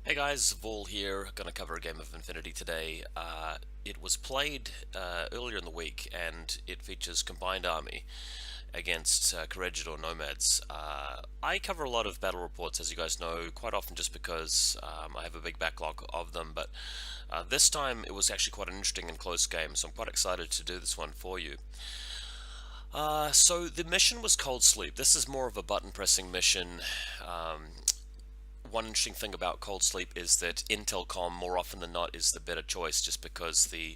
Hey guys, Vol here, gonna cover a game of Infinity today. It was played earlier in the week and it features Combined Army against Corregidor Nomads. I cover a lot of battle reports, as you guys know, quite often just because I have a big backlog of them, but this time it was actually quite an interesting and close game, so I'm quite excited to do this one for you. So the mission was Cold Sleep. This is more of a button pressing mission. One interesting thing about Cold Sleep is that Intelcom more often than not is the better choice, just because the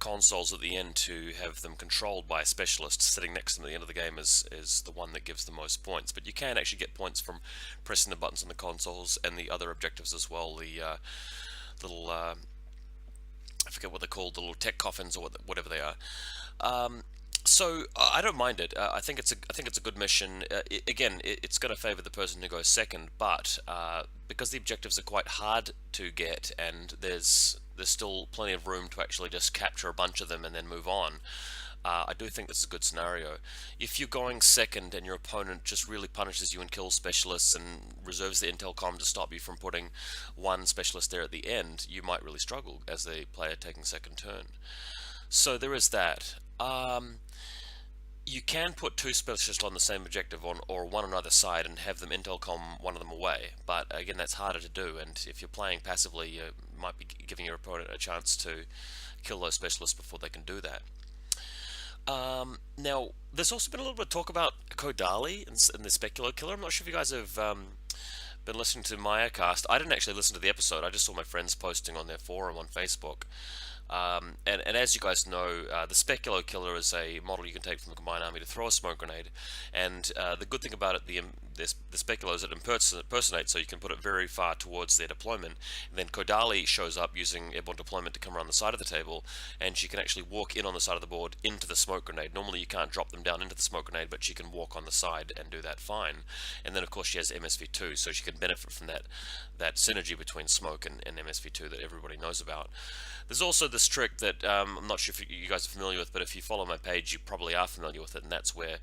consoles at the end to have them controlled by a specialist sitting next to them at the end of the game is the one that gives the most points. But you can actually get points from pressing the buttons on the consoles and the other objectives as well. The little I forget what they're called, the little tech coffins or whatever they are. So I don't mind it. I think it's a good mission. It's going to favor the person who goes second, but because the objectives are quite hard to get, and there's still plenty of room to actually just capture a bunch of them and then move on. I do think this is a good scenario. If you're going second and your opponent just really punishes you and kills specialists and reserves the intel com to stop you from putting one specialist there at the end, you might really struggle as the player taking second turn. So there is that. You can put two specialists on the same objective or one on either side and have them intelcom one of them away, but again that's harder to do, and if you're playing passively you might be giving your opponent a chance to kill those specialists before they can do that. Now there's also been a little bit of talk about Kodali and the Specular Killer. I'm not sure if you guys have been listening to Mayacast. I didn't actually listen to the episode, I just saw my friends posting on their forum on Facebook. And as you guys know, the Speculo Killer is a model you can take from the Combined Army to throw a smoke grenade. And the good thing about it, the Speculo, is it impersonates, so you can put it very far towards their deployment. And then Kodali shows up using airborne deployment to come around the side of the table, and she can actually walk in on the side of the board into the smoke grenade. Normally you can't drop them down into the smoke grenade, but she can walk on the side and do that fine. And then of course she has MSV2, so she can benefit from that synergy between smoke and MSV2 that everybody knows about. There's also this trick that I'm not sure if you guys are familiar with, but if you follow my page, you probably are familiar with it, and that's where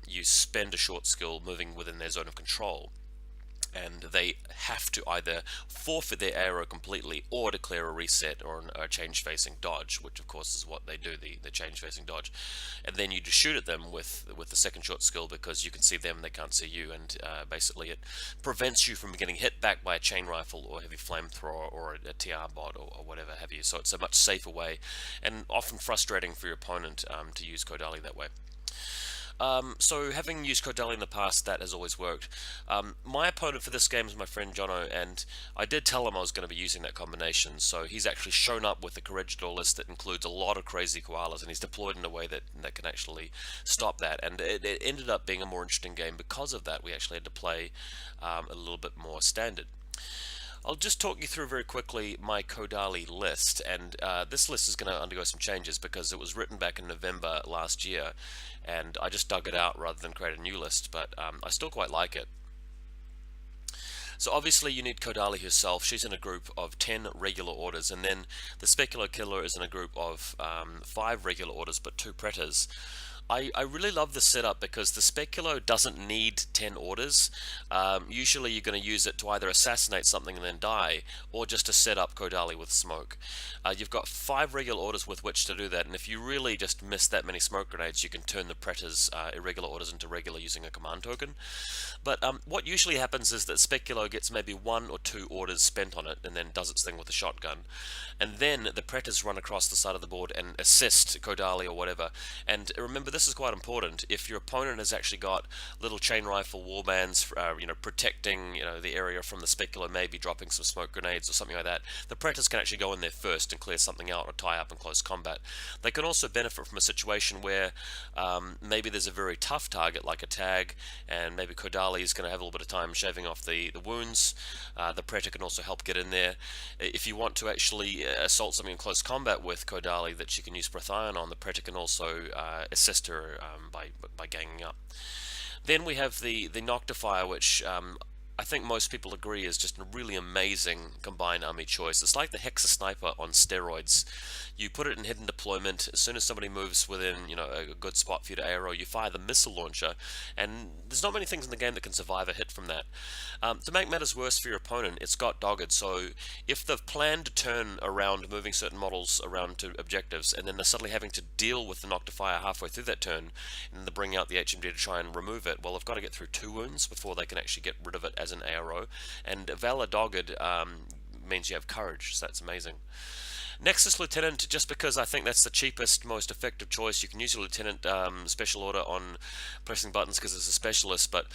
you spend a short skill moving within their zone of control, and they have to either forfeit their arrow completely or declare a reset or a change facing dodge, which of course is what they do, the change facing dodge. And then you just shoot at them with the second short skill, because you can see them, they can't see you, and basically it prevents you from getting hit back by a chain rifle or heavy flamethrower or a TR bot or whatever have you. So it's a much safer way, and often frustrating for your opponent to use Kodali that way. So having used Codeli in the past, that has always worked. My opponent for this game is my friend Jono, and I did tell him I was going to be using that combination, so he's actually shown up with a Corregidor list that includes a lot of crazy koalas, and he's deployed in a way that can actually stop that, and it ended up being a more interesting game because of that. We actually had to play a little bit more standard. I'll just talk you through very quickly my Kodali list, and this list is going to undergo some changes because it was written back in November last year, and I just dug it out rather than create a new list, but I still quite like it. So obviously you need Kodali herself. She's in a group of 10 regular orders, and then the Specular Killer is in a group of 5 regular orders but 2 pretas. I really love this setup because the Speculo doesn't need 10 orders. Usually you're going to use it to either assassinate something and then die, or just to set up Kodali with smoke. You've got 5 regular orders with which to do that, and if you really just miss that many smoke grenades, you can turn the Predator's irregular orders into regular using a command token. But what usually happens is that Speculo gets maybe 1 or 2 orders spent on it and then does its thing with a shotgun. And then the Predators run across the side of the board and assist Kodali or whatever. And remember, this is quite important. If your opponent has actually got little chain rifle warbands, protecting the area from the Speculo, maybe dropping some smoke grenades or something like that, the Predators can actually go in there first and clear something out or tie up in close combat. They can also benefit from a situation where maybe there's a very tough target like a tag, and maybe Kodali is going to have a little bit of time shaving off the wounds. The Predator can also help get in there. If you want to actually assault something in close combat with Kodali that she can use Prathion on, the Predator can also assist her by ganging up. Then we have the Noctifier, which I I think most people agree is just a really amazing combined army choice. It's like the Hexa Sniper on steroids. You put it in hidden deployment. As soon as somebody moves within, a good spot for you to aero, you fire the missile launcher, and there's not many things in the game that can survive a hit from that. To make matters worse for your opponent, it's got dogged. So if they've planned to turn around moving certain models around to objectives, and then they're suddenly having to deal with the knock to fire halfway through that turn, and then they bring out the HMD to try and remove it, well, they've got to get through 2 wounds before they can actually get rid of it as an ARO. And Valor Dogged means you have courage, so that's amazing. Nexus Lieutenant, just because I think that's the cheapest, most effective choice. You can use your Lieutenant special order on pressing buttons because it's a specialist, but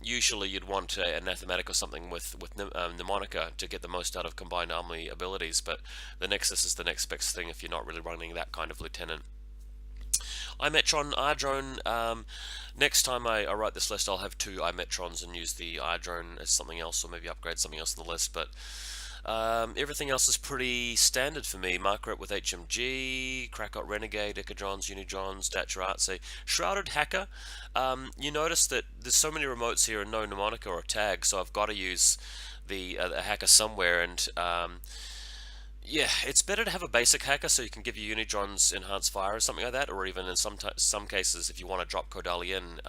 usually you'd want a Anathematic or something with Mnemonica to get the most out of combined army abilities, but the Nexus is the next best thing if you're not really running that kind of Lieutenant. iMetron, Ardrone, next time I write this list I'll have 2 iMetrons and use the Ardrone as something else, or maybe upgrade something else in the list, but everything else is pretty standard for me. Marker with HMG, Krakot Renegade, Echidrons, Unidrons, Dacheratse, Shrouded Hacker. You notice that there's so many remotes here and no mnemonica or tag, so I've got to use the hacker somewhere, and yeah, it's better to have a basic hacker so you can give your Unidrons enhanced fire or something like that, or even in some cases if you want to drop Kodali in,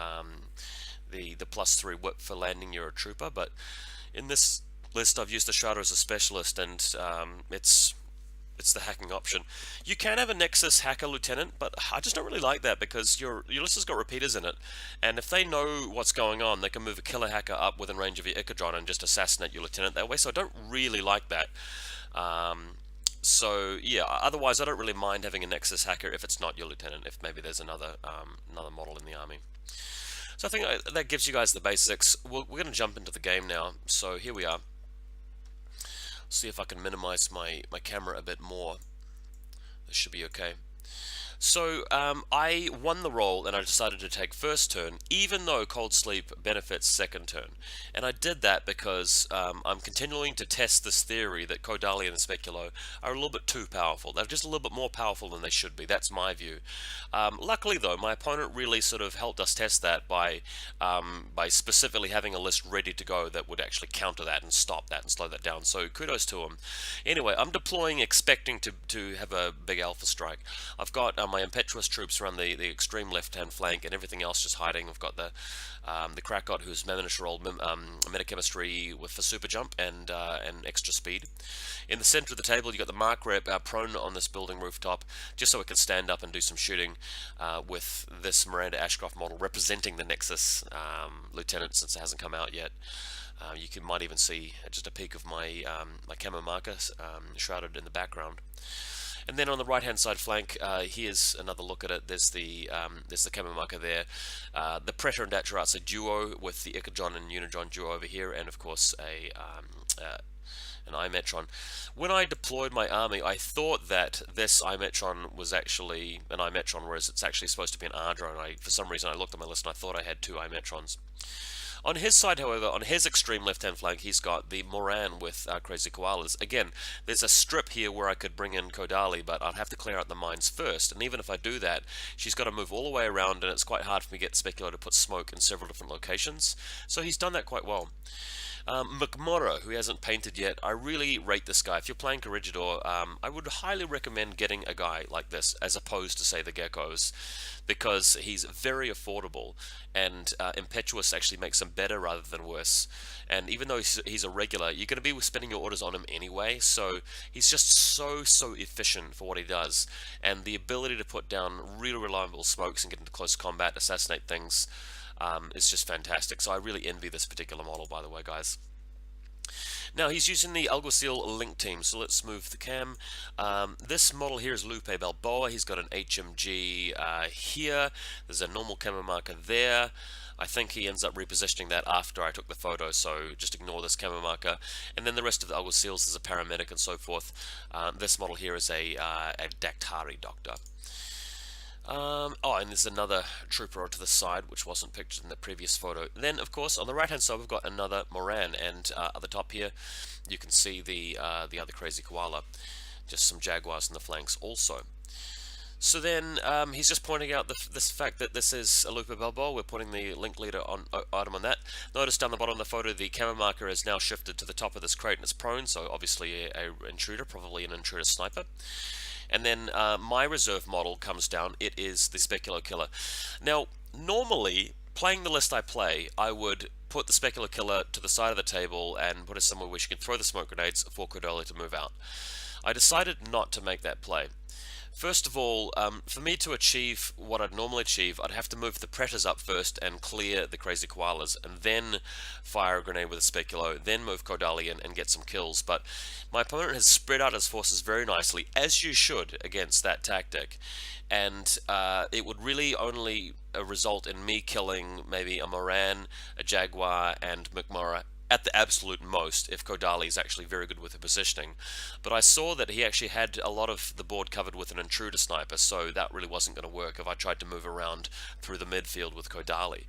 the +3 whip for landing your trooper. But in this list I've used the Shrouder as a specialist, and it's the hacking option. You can have a Nexus hacker lieutenant, but I just don't really like that because your list has got repeaters in it, and if they know what's going on, they can move a killer hacker up within range of your Echidron and just assassinate your lieutenant that way, so I don't really like that. So yeah, otherwise I don't really mind having a Nexus hacker if it's not your lieutenant, if maybe there's another model in the army. So I think that gives you guys the basics. We're going to jump into the game now, so here we are. See if I can minimize my camera a bit more. This should be okay. So I won the roll and I decided to take first turn, even though Cold Sleep benefits second turn. And I did that because I'm continuing to test this theory that Kodali and Speculo are a little bit too powerful. They're just a little bit more powerful than they should be. That's my view. Luckily though, my opponent really sort of helped us test that by specifically having a list ready to go that would actually counter that and stop that and slow that down. So kudos to him. Anyway, I'm deploying expecting to have a big alpha strike. I've got my impetuous troops around the extreme left-hand flank, and everything else just hiding. I've got the Krakot, who's miniature old metachemistry for super jump and extra speed. In the center of the table, you've got the Mark Rep prone on this building rooftop, just so it can stand up and do some shooting with this Miranda Ashcroft model representing the Nexus Lieutenant, since it hasn't come out yet. You might even see just a peek of my my camo marker shrouded in the background. And then on the right-hand side flank, here's another look at it. There's the camo marker there. The Predator and Dacheratse duo with the Echidron and Unidron duo over here, and of course an iMetron. When I deployed my army, I thought that this iMetron was actually an iMetron, whereas it's actually supposed to be an Ardrone. For some reason, I looked at my list and I thought I had 2 iMetrons. On his side, however, on his extreme left-hand flank, he's got the Moran with Crazy Koalas. Again, there's a strip here where I could bring in Kodali, but I'd have to clear out the mines first. And even if I do that, she's got to move all the way around, and it's quite hard for me to get Specular to put smoke in several different locations. So he's done that quite well. McMurrough, who hasn't painted yet, I really rate this guy. If you're playing Corregidor, I would highly recommend getting a guy like this as opposed to, say, the Geckos, because he's very affordable, and Impetuous actually makes him better rather than worse. And even though he's a regular, you're going to be spending your orders on him anyway, so he's just so efficient for what he does. And the ability to put down really reliable smokes and get into close combat, assassinate things, is just fantastic. So I really envy this particular model, by the way, guys. Now he's using the Alguacil Link team, so let's move the cam. This model here is Lupe Balboa. He's got an HMG here. There's a normal camo marker there. I think he ends up repositioning that after I took the photo, so just ignore this camo marker. And then the rest of the Alguacils is a paramedic and so forth. This model here is a Daktari doctor. And there's another trooper to the side, which wasn't pictured in the previous photo. Then, of course, on the right-hand side, we've got another Moran, and at the top here, you can see the other Crazy Koala. Just some Jaguars in the flanks also. So then he's just pointing out this fact that this is a Lupa Balboa. We're putting the link leader on item on that. Notice down the bottom of the photo, the camera marker is now shifted to the top of this crate and it's prone, so obviously a intruder, probably an intruder sniper. And then my reserve model comes down. It is the Specular Killer. Now, normally, playing the list I play, I would put the Specular Killer to the side of the table and put it somewhere where she can throw the smoke grenades for Cordoli to move out. I decided not to make that play. First of all, for me to achieve what I'd normally achieve, I'd have to move the Predators up first and clear the Crazy Koalas, and then fire a grenade with a Speculo, then move Kodali in and get some kills. But my opponent has spread out his forces very nicely, as you should against that tactic, and it would really only result in me killing maybe a Moran, a Jaguar, and McMurray at the absolute most if Kodali is actually very good with her positioning. But I saw that he actually had a lot of the board covered with an intruder sniper, so that really wasn't going to work if I tried to move around through the midfield with Kodali.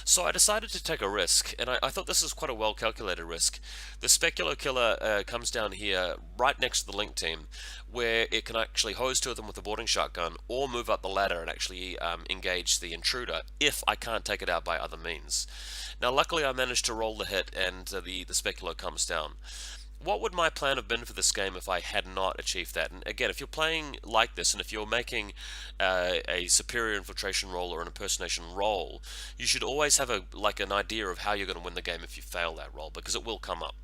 So I decided to take a risk, and I thought this was quite a well calculated risk. The Specular Killer comes down here right next to the Link team, where it can actually hose two of them with a boarding shotgun or move up the ladder and actually engage the intruder if I can't take it out by other means. Now luckily I managed to roll the hit and the Specular comes down. What would my plan have been for this game if I had not achieved that? And again, if you're playing like this, and if you're making a superior infiltration roll or an impersonation roll, you should always have an idea of how you're going to win the game if you fail that roll, because it will come up.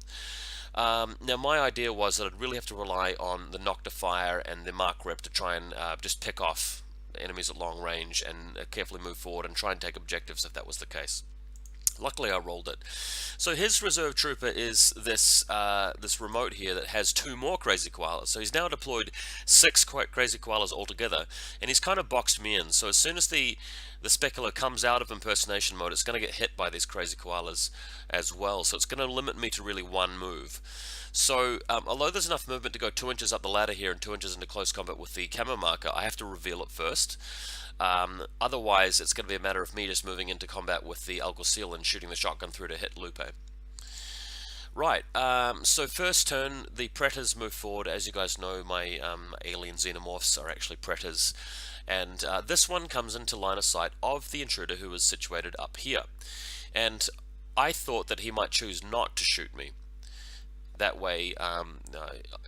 Now my idea was that I'd really have to rely on the Nocta Fire and the Mark Rip to try and just pick off enemies at long range and carefully move forward and try and take objectives if that was the case. Luckily I rolled it. So his reserve trooper is this remote here that has two more Crazy Koalas. So he's now deployed 6 Crazy Koalas altogether, and he's kind of boxed me in. So as soon as the Specular comes out of impersonation mode, it's going to get hit by these Crazy Koalas as well. So it's going to limit me to really one move. So although there's enough movement to go 2 inches up the ladder here and 2 inches into close combat with the camo marker, I have to reveal it first. Otherwise, it's going to be a matter of me just moving into combat with the Alguacil and shooting the shotgun through to hit Lupe. Right, so first turn, the Predators move forward. As you guys know, my alien xenomorphs are actually Predators. And this one comes into line of sight of the intruder who is situated up here. And I thought that he might choose not to shoot me. That way,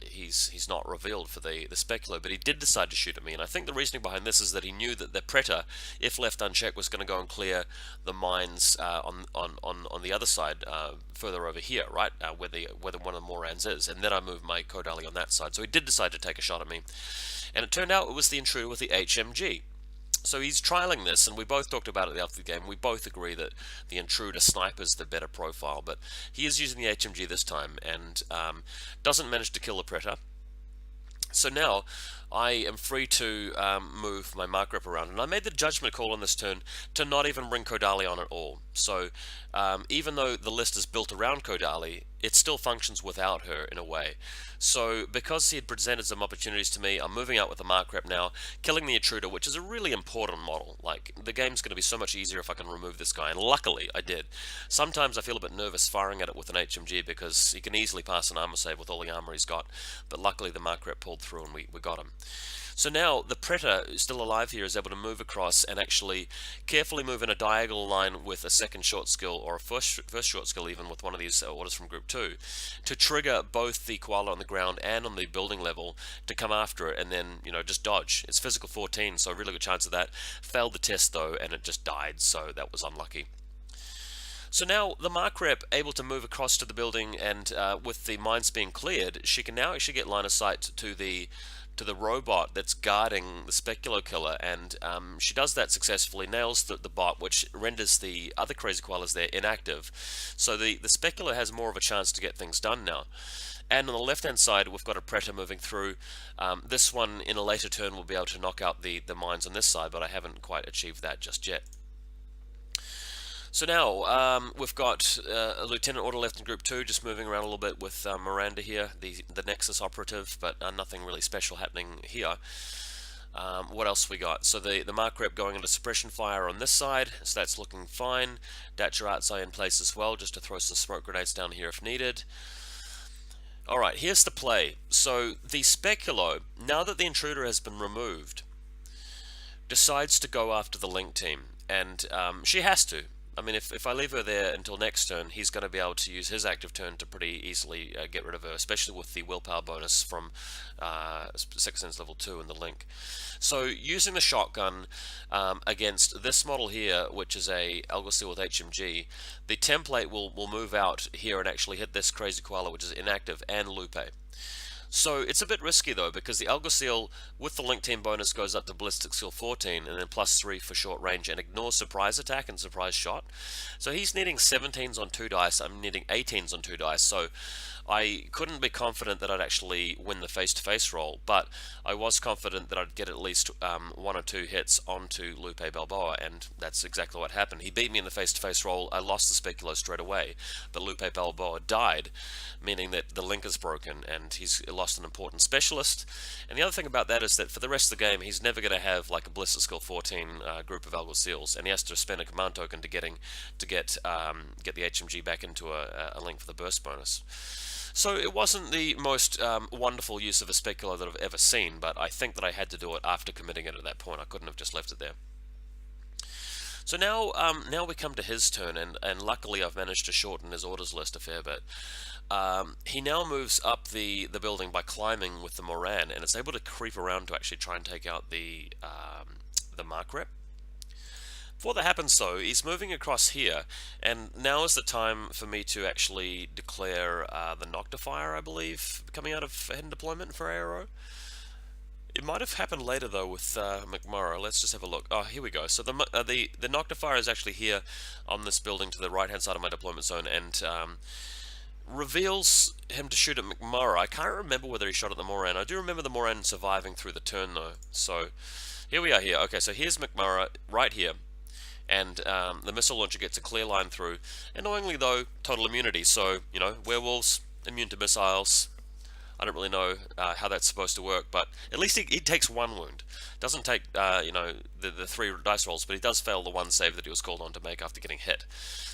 he's not revealed for the Specular, but he did decide to shoot at me, and I think the reasoning behind this is that he knew that the Predator, if left unchecked, was going to go and clear the mines on the other side, further over here, right, where one of the Morans is, and then I moved my Kodali on that side. So he did decide to take a shot at me, and it turned out it was the intruder with the HMG. So he's trialing this, and we both talked about it after the game. We both agree that the intruder sniper is the better profile, but he is using the HMG this time and doesn't manage to kill the Predator. So now I am free to move my Mark Rip around, and I made the judgment call on this turn to not even bring Kodali on at all. So even though the list is built around Kodali, it still functions without her in a way. So because he had presented some opportunities to me, I'm moving out with the Mark Rep now, killing the intruder, which is a really important model. Like, the game's going to be so much easier if I can remove this guy, and luckily I did. Sometimes I feel a bit nervous firing at it with an HMG because he can easily pass an armor save with all the armor he's got, but luckily the Mark Rep pulled through and we got him. So now the Predator, still alive here, is able to move across and actually carefully move in a diagonal line with a second short skill, or a first short skill even, with one of these orders from Group 2, to trigger both the Koala on the ground and on the building level to come after it and then, you know, just dodge. It's physical 14, so a really good chance of that. Failed the test though, and it just died, so that was unlucky. So now the Mark Rep, able to move across to the building, and with the mines being cleared, she can now actually get line of sight to the robot that's guarding the Specular Killer, and she does that successfully, nails the bot, which renders the other Crazy Koalas there inactive. So the Specular has more of a chance to get things done now. And on the left hand side, we've got a Predator moving through. This one in a later turn will be able to knock out the mines on this side, but I haven't quite achieved that just yet. So now we've got a Lieutenant Order left in Group 2, just moving around a little bit with Miranda here, the Nexus operative, but nothing really special happening here. What else we got? So the Mark Rep going into suppression fire on this side, so that's looking fine. Dacheratsi in place as well, just to throw some smoke grenades down here if needed. Alright, here's the play. So the Speculo, now that the intruder has been removed, decides to go after the Link team, and she has to. I mean, if I leave her there until next turn, he's going to be able to use his active turn to pretty easily get rid of her, especially with the willpower bonus from 6th Sense level 2 and the Link. So using the shotgun against this model here, which is a Alguacil with HMG, the template will move out here and actually hit this Crazy Koala, which is inactive, and Lupe. So it's a bit risky though, because the Alguacil with the Link Team bonus goes up to Ballistic Skill 14 and then +3 for short range and ignores Surprise Attack and Surprise Shot. So he's needing 17s on 2 dice, I'm needing 18s on 2 dice, so I couldn't be confident that I'd actually win the face-to-face roll, but I was confident that I'd get at least 1 or 2 hits onto Lupe Balboa, and that's exactly what happened. He beat me in the face-to-face roll, I lost the Speculo straight away, but Lupe Balboa died, meaning that the link is broken, and he's lost an important specialist. And the other thing about that is that for the rest of the game, he's never going to have like a Ballistic Skill 14 group of Alguacils, and he has to spend a command token to get the HMG back into a link for the burst bonus. So it wasn't the most wonderful use of a specular that I've ever seen, but I think that I had to do it after committing it at that point. I couldn't have just left it there. So now we come to his turn, and luckily I've managed to shorten his orders list a fair bit. He now moves up the building by climbing with the Moran, and it's able to creep around to actually try and take out the Mark Rep. Before that happens though, he's moving across here, and now is the time for me to actually declare the Noctifier, I believe, coming out of hidden deployment for Aero. It might have happened later though with McMurrough. Let's just have a look. Oh, here we go. So the Noctifier is actually here on this building to the right hand side of my deployment zone, and reveals him to shoot at McMurrough. I can't remember whether he shot at the Moran. I do remember the Moran surviving through the turn though. So here we are here. Okay, so here's McMurrough right here. And the missile launcher gets a clear line through. Annoyingly though, total immunity, so, you know, werewolves, immune to missiles. I don't really know how that's supposed to work, but at least he takes 1 wound. Doesn't take, you know, the 3 dice rolls, but he does fail the 1 save that he was called on to make after getting hit.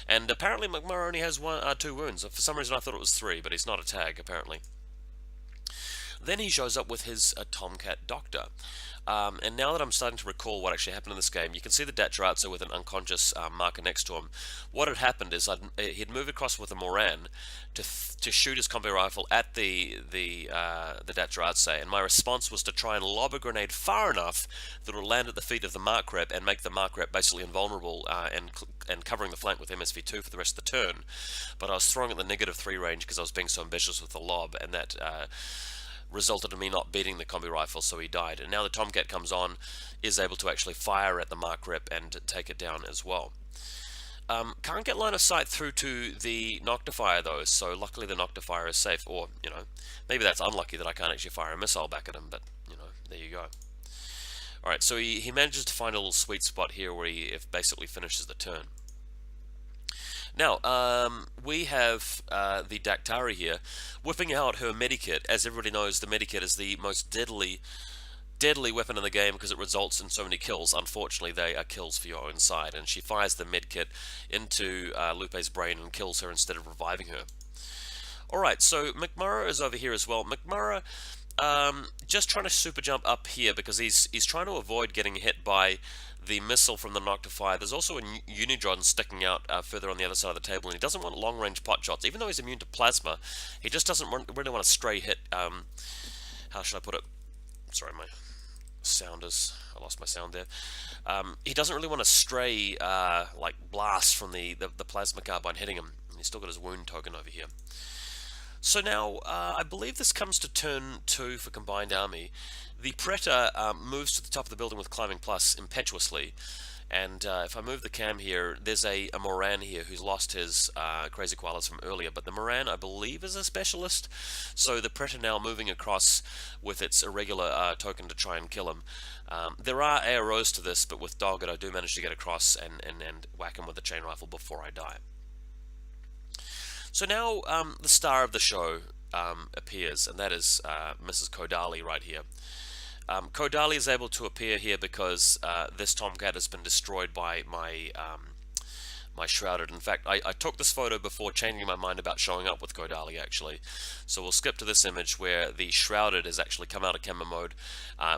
And apparently McMurrough only has 2 wounds. For some reason I thought it was 3, but he's not a tag, apparently. Then he shows up with his Tomcat Doctor. And now that I'm starting to recall what actually happened in this game, you can see the Datcharazzo with an unconscious marker next to him. What had happened is he'd moved across with a Moran to shoot his combi rifle at the Datcharazzo, and my response was to try and lob a grenade far enough that it would land at the feet of the Mark Rep and make the Mark Rep basically invulnerable and covering the flank with MSV2 for the rest of the turn. But I was throwing at the -3 range because I was being so ambitious with the lob, and that resulted in me not beating the combi rifle, so he died. And now the Tomcat comes on, is able to actually fire at the Mark Rep and take it down as well. Can't get line of sight through to the Noctifier though, so luckily the Noctifier is safe, or, you know, maybe that's unlucky that I can't actually fire a missile back at him, but, you know, there you go. Alright, so he manages to find a little sweet spot here where he basically finishes the turn. Now, we have the Dactari here, whipping out her Medikit. As everybody knows, the Medikit is the most deadly weapon in the game because it results in so many kills. Unfortunately, they are kills for your own side, and she fires the Medkit into Lupe's brain and kills her instead of reviving her. Alright, so McMurrough is over here as well. McMurrough, just trying to super jump up here because he's trying to avoid getting hit by the missile from the Noctifier. There's also a Unidron sticking out further on the other side of the table, and he doesn't want long-range pot shots. Even though he's immune to plasma, he just doesn't really want a stray hit. How should I put it? Sorry, my sound is... I lost my sound there. He doesn't really want a stray, like, blast from the plasma carbine hitting him. And he's still got his wound token over here. So now, I believe this comes to turn 2 for Combined Army. The Preta moves to the top of the building with Climbing Plus impetuously, and if I move the cam here, there's a Moran here who's lost his Crazy Koalas from earlier, but the Moran, I believe, is a specialist, so the Preta now moving across with its irregular token to try and kill him. There are AROs to this, but with Dogged I do manage to get across and whack him with the chain rifle before I die. So now the star of the show appears, and that is Mrs. Kodali right here. Kodali is able to appear here because this Tomcat has been destroyed by my my shrouded. In fact, I took this photo before changing my mind about showing up with Kodali actually. So we'll skip to this image where the shrouded has actually come out of camera mode,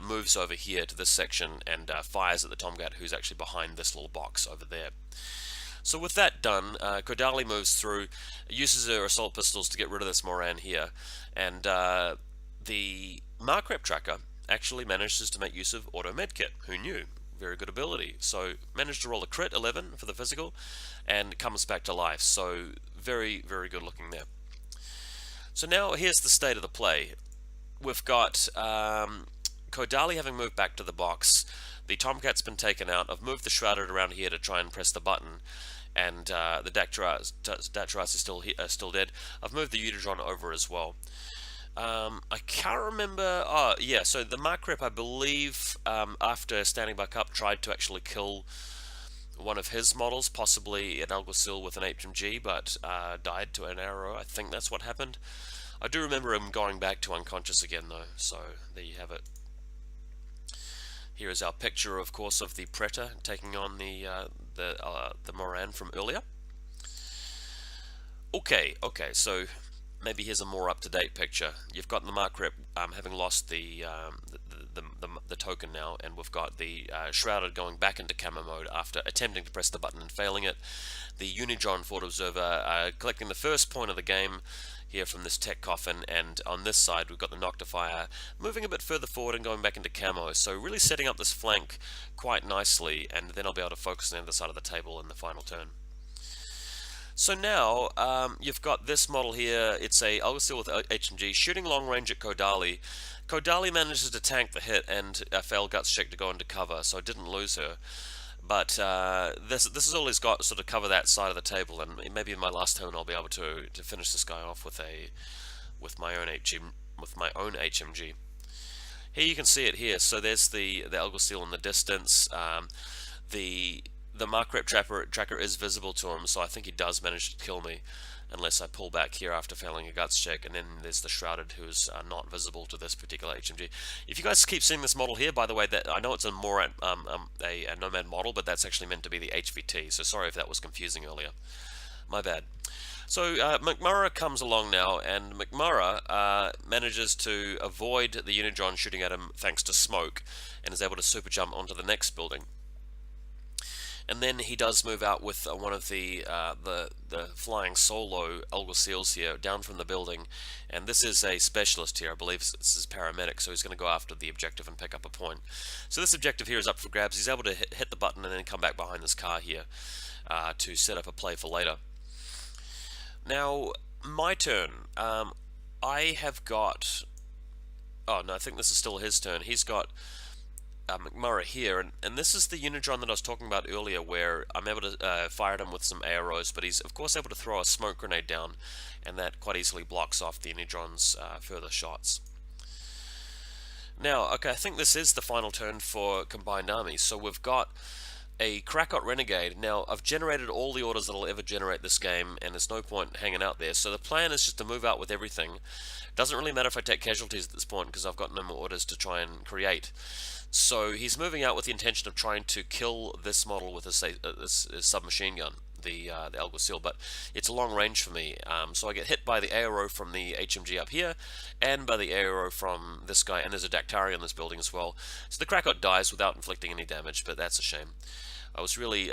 moves over here to this section and fires at the Tomcat, who's actually behind this little box over there. So with that done, Kodali moves through, uses her assault pistols to get rid of this Moran here, and the Mark Rep tracker actually manages to make use of auto medkit. Who knew? Very good ability. So managed to roll a crit 11 for the physical and comes back to life. So very, very good looking there. So now here's the state of the play. We've got Kodali having moved back to the box. The Tomcat's been taken out. I've moved the Shrouded around here to try and press the button, and the Dactyras is still dead. I've moved the Unidron over as well. I can't remember. Oh, yeah. So the Mark Rep, I believe, after standing back up, tried to actually kill one of his models, possibly an Alguacil with an HMG, but died to an arrow. I think that's what happened. I do remember him going back to unconscious again, though. So there you have it. Here is our picture, of course, of the Preta taking on the Moran from earlier. Okay, so maybe here's a more up-to-date picture. You've got the Mark Rep having lost the token now, and we've got the Shrouded going back into camera mode after attempting to press the button and failing it. The Unidron Fort Observer collecting the first point of the game here from this tech coffin, and on this side we've got the Noctifier moving a bit further forward and going back into camo, so really setting up this flank quite nicely, and then I'll be able to focus on the other side of the table in the final turn. So now you've got this model here. It's a Alguacil with HMG shooting long range at Kodali. Kodali manages to tank the hit and fail guts check to go into cover, so I didn't lose her. But this is all he's got to sort of cover that side of the table, and maybe in my last turn I'll be able to finish this guy off with my own HMG. Here you can see it here. So there's the Alguacil in the distance. The Mark Rep tracker is visible to him, so I think he does manage to kill me, unless I pull back here after failing a guts check. And then there's the Shrouded, who's not visible to this particular HMG. If you guys keep seeing this model here, by the way, that I know it's a Nomad model, but that's actually meant to be the HVT, so sorry if that was confusing earlier. My bad. So McMurrah comes along now, and McMurrah manages to avoid the Unidron shooting at him thanks to smoke, and is able to super jump onto the next building. And then he does move out with one of the flying solo Alguacils here down from the building, and this is a specialist here. I believe this is paramedic, so he's going to go after the objective and pick up a point. So this objective here is up for grabs. He's able to hit the button and then come back behind this car here to set up a play for later. Now, my turn. I have got... Oh, no, I think this is still his turn. He's got McMurrah here, and this is the Unidron that I was talking about earlier, where I'm able to fire at him with some arrows, but he's of course able to throw a smoke grenade down, and that quite easily blocks off the Unidron's further shots. Now, okay, I think this is the final turn for Combined Armies, so we've got a Krakot Renegade. Now, I've generated all the orders that I'll ever generate this game, and there's no point hanging out there, so the plan is just to move out with everything. Doesn't really matter if I take casualties at this point, because I've got no more orders to try and create. So he's moving out with the intention of trying to kill this model with a submachine gun, the Alguacil, but it's a long range for me, so I get hit by the arrow from the HMG up here, and by the arrow from this guy, and there's a Dactari in this building as well. So the Krakot dies without inflicting any damage, but that's a shame. I was really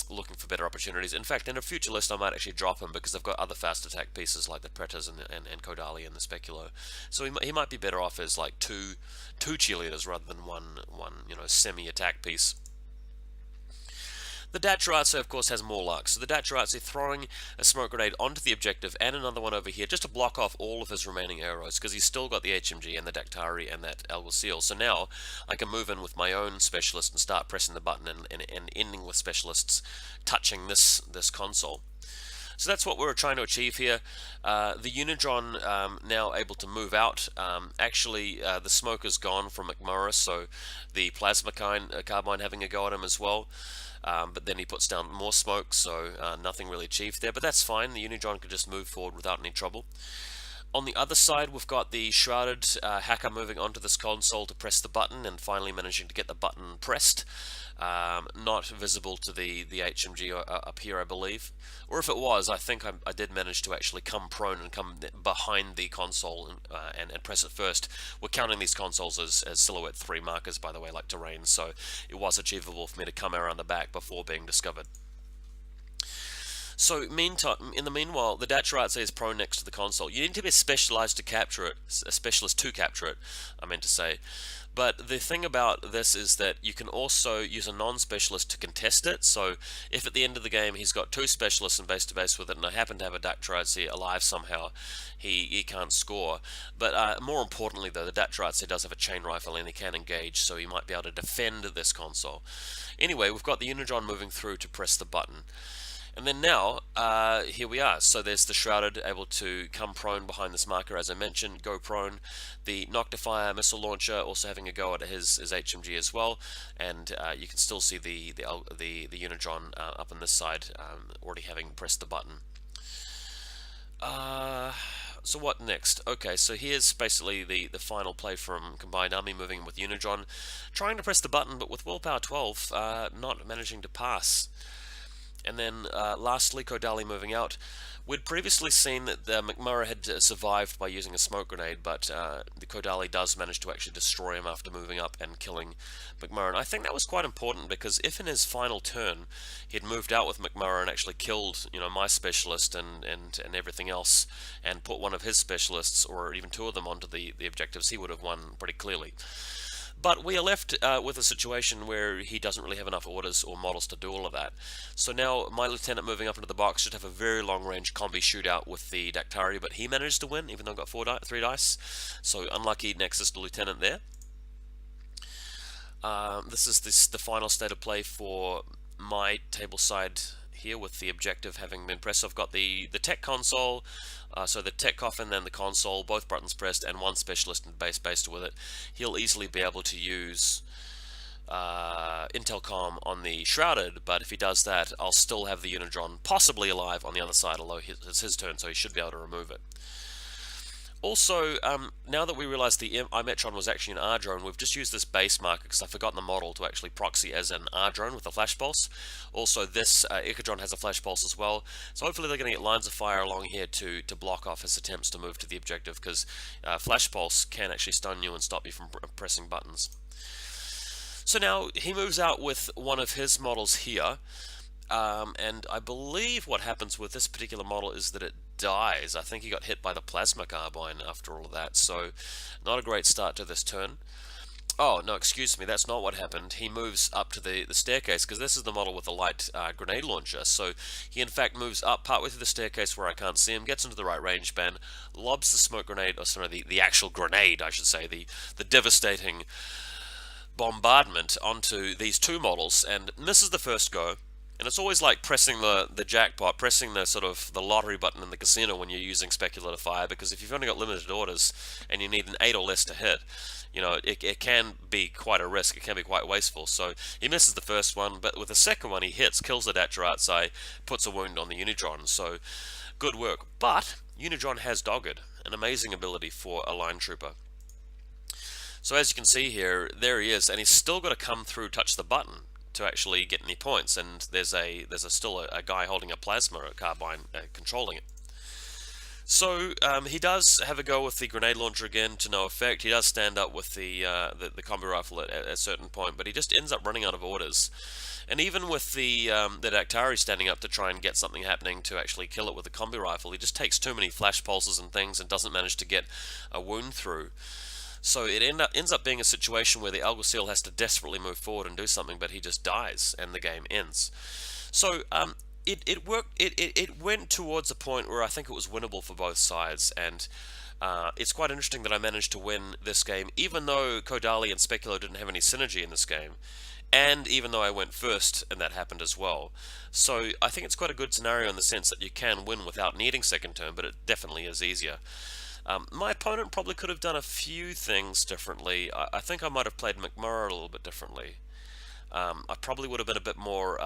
looking for better opportunities. In fact, in a future list I might actually drop him, because I've got other fast attack pieces like the Pretas and Kodali and the Speculo. So he might be better off as like two cheerleaders rather than one semi-attack piece. The Dactyras, of course, has more luck. So the Dactyras are throwing a smoke grenade onto the objective and another one over here just to block off all of his remaining arrows, because he's still got the HMG and the Dactari and that Alguacil. So now I can move in with my own specialist and start pressing the button and ending with specialists touching this console. So that's what we're trying to achieve here. The Unidron now able to move out. Actually, the smoke is gone from McMurrah, so the Plasma Carbine having a go at him as well. But then he puts down more smoke, so nothing really achieved there. But that's fine. The Unidron could just move forward without any trouble. On the other side, we've got the shrouded hacker moving onto this console to press the button and finally managing to get the button pressed. Not visible to the HMG up here, I believe. Or if it was, I think I did manage to actually come prone and come behind the console and press it first. We're counting these consoles as Silhouette 3 markers, by the way, like terrain, so it was achievable for me to come around the back before being discovered. So, in the meanwhile, the Dacia is prone next to the console. You need to be specialized to capture it, a specialist to capture it, I meant to say. But the thing about this is that you can also use a non-specialist to contest it. So, if at the end of the game he's got two specialists and base-to-base with it, and I happen to have a Dacia alive somehow, he can't score. But more importantly, though, the Dacia does have a chain rifle and he can engage, so he might be able to defend this console. Anyway, we've got the Unitron moving through to press the button. And then now, here we are. So there's the Shrouded able to come prone behind this marker, as I mentioned, go prone. The Noctifier missile launcher also having a go at his HMG as well, and you can still see the Unitron up on this side, already having pressed the button. So what next? Okay, so here's basically the final play from Combined Army moving with Unitron, trying to press the button, but with Willpower 12, not managing to pass. And then lastly, Kodali moving out. We'd previously seen that McMurray had survived by using a smoke grenade, but the Kodali does manage to actually destroy him after moving up and killing McMurray. And I think that was quite important, because if in his final turn he'd moved out with McMurray and actually killed, my specialist and everything else, and put one of his specialists, or even two of them, onto the objectives, he would have won pretty clearly. But we are left with a situation where he doesn't really have enough orders or models to do all of that. So now my lieutenant moving up into the box should have a very long-range combi shootout with the Dactari, but he managed to win, even though I got 3 dice. So unlucky Nexus to lieutenant there. This is the final state of play for my table side here, with the objective having been pressed. So I've got the tech console, so the tech coffin, then the console, both buttons pressed, and one specialist and based with it. He'll easily be able to use Intelcom on the Shrouded, but if he does that, I'll still have the Unitron possibly alive on the other side, although it's his turn, so he should be able to remove it. Also, now that we realize the iMetron was actually an R drone, we've just used this base marker because I've forgotten the model to actually proxy as an R drone with a flash pulse. Also, this Icadron has a flash pulse as well, so hopefully they're going to get lines of fire along here to block off his attempts to move to the objective, because flash pulse can actually stun you and stop you from pressing buttons. So now he moves out with one of his models here. And I believe what happens with this particular model is that it dies. I think he got hit by the plasma carbine after all of that, so not a great start to this turn. Oh, no, excuse me, that's not what happened. He moves up to the staircase, because this is the model with the light grenade launcher. So he in fact moves up partway through the staircase where I can't see him, gets into the right range band, lobs the smoke grenade, or sorry, the actual grenade, I should say, the devastating bombardment onto these two models, and misses the first go. And it's always like pressing the jackpot, pressing the sort of the lottery button in the casino when you're using speculative fire, because if you've only got limited orders and you need an 8 or less to hit, it can be quite a risk, it can be quite wasteful. So he misses the first one, but with the second one he hits, kills the Dacia, puts a wound on the Unitron, so good work. But Unitron has Dogged, an amazing ability for a line trooper. So as you can see here, there he is, and he's still got to come through, touch the button to actually get any points, and there's still a guy holding a plasma carbine controlling it. So he does have a go with the grenade launcher again, to no effect. He does stand up with the combi rifle at a certain point, but he just ends up running out of orders. And even with the Dactari standing up to try and get something happening to actually kill it with the combi rifle, he just takes too many flash pulses and things and doesn't manage to get a wound through. So it ends up being a situation where the Alguacil has to desperately move forward and do something, but he just dies and the game ends. So it worked. It went towards a point where I think it was winnable for both sides, and it's quite interesting that I managed to win this game, even though Kodali and Speculo didn't have any synergy in this game, and even though I went first and that happened as well. So I think it's quite a good scenario in the sense that you can win without needing second turn, but it definitely is easier. My opponent probably could have done a few things differently. I think I might have played McMurray a little bit differently. I probably would have been a bit more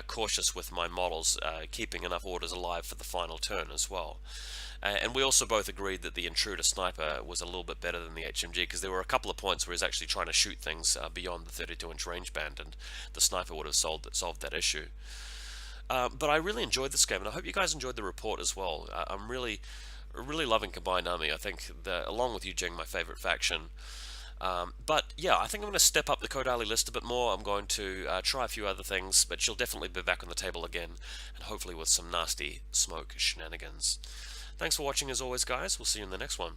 cautious with my models, keeping enough orders alive for the final turn as well. And we also both agreed that the intruder sniper was a little bit better than the HMG, because there were a couple of points where he's actually trying to shoot things beyond the 32-inch range band, and the sniper would have solved that issue. But I really enjoyed this game, and I hope you guys enjoyed the report as well. I'm really loving Combined Army. I think that, along with you, Jing, my favorite faction. But yeah, I think I'm going to step up the Kodali list a bit more. I'm going to try a few other things, but she'll definitely be back on the table again, and hopefully with some nasty smoke shenanigans. Thanks for watching as always, guys. We'll see you in the next one.